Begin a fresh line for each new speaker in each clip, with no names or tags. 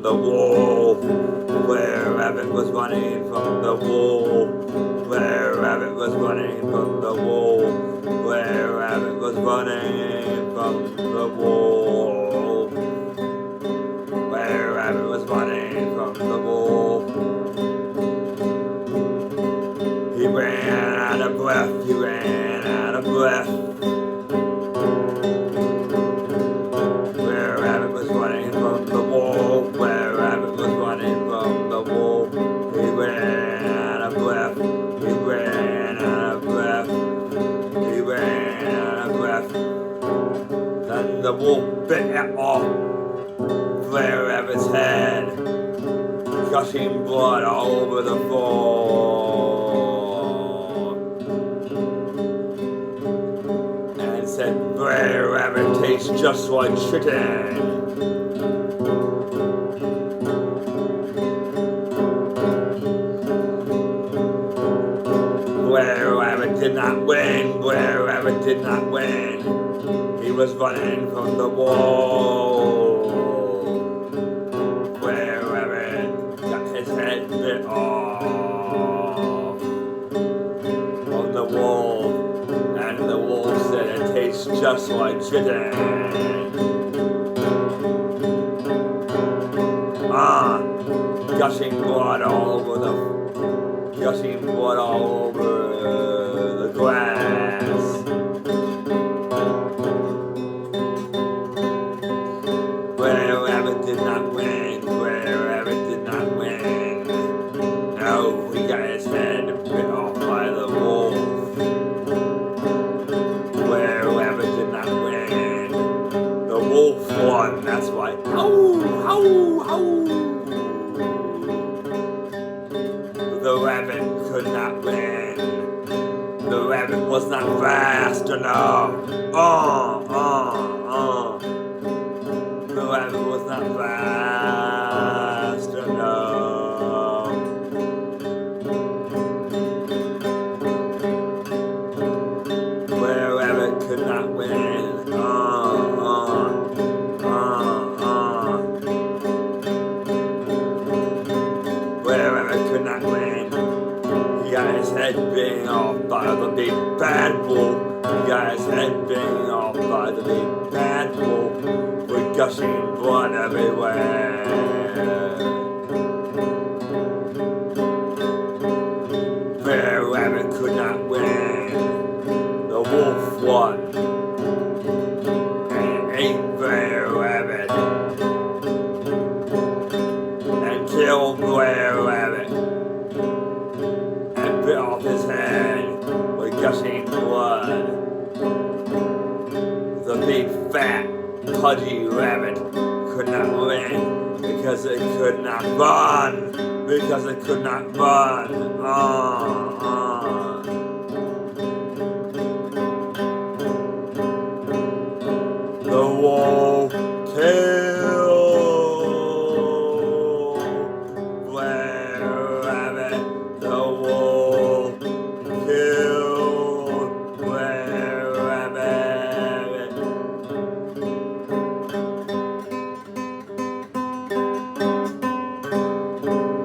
from the wolf. Where rabbit was running from the wolf. Where rabbit was running from the wolf. Where rabbit was running from the wolf. Where rabbit was running from the wolf. He ran out of breath, he ran out of breath. Where rabbit was running from the wolf, where rabbit was running from the wolf. He ran out of breath, he ran out of breath, he ran out of breath. Then the wolf bit it off Where rabbit's head, gushing blood all over the floor, and said, Brer Rabbit tastes just like chicken. Brer Rabbit did not win, Brer Rabbit did not win. He was running from the wall. Brer Rabbit got his head bit off on the wolf, and the wolf said it tastes just like chicken. Gushing blood all over the grass. Brer Rabbit did not win. Brer Rabbit did not win. No, he got his head bit off by the wolf. Brer Rabbit did not win. The wolf won, that's why. Ow! Ow! Ow! The rabbit could not win. The rabbit was not fast enough. The rabbit was not fast enough. Brer Rabbit could not win. Brer Rabbit could not win. He got his head bitten off by the big bad wolf. He got his head bitten off by the big bad wolf, with gushing blood everywhere. Brer Rabbit could not win. The wolf won and ate Brer Rabbit and killed Brer Rabbit and bit off his head with gushing blood. The big fat pudgy rabbit could not win because it could not run. Because it could not run. The wolf killed Brer Rabbit. The wolf killed Brer Rabbit.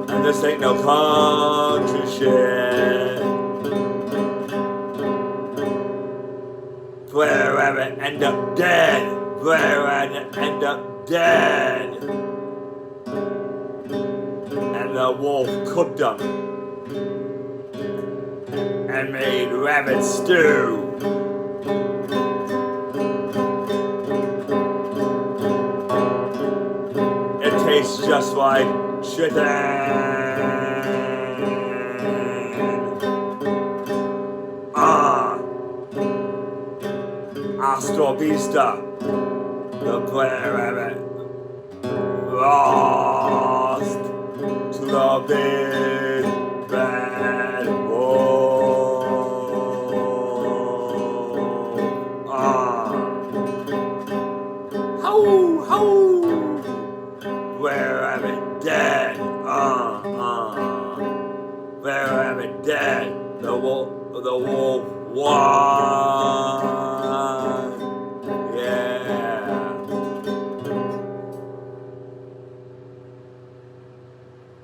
And this ain't no country shit. Brer Rabbit end up dead. Brer Rabbit end up dead. And the wolf cooked him and made rabbit stew. It tastes just like chicken. Hasta vista. The Brer Rabbit lost to the big bad wolf. How! Brer Rabbit dead. Brer Rabbit dead. The wolf won.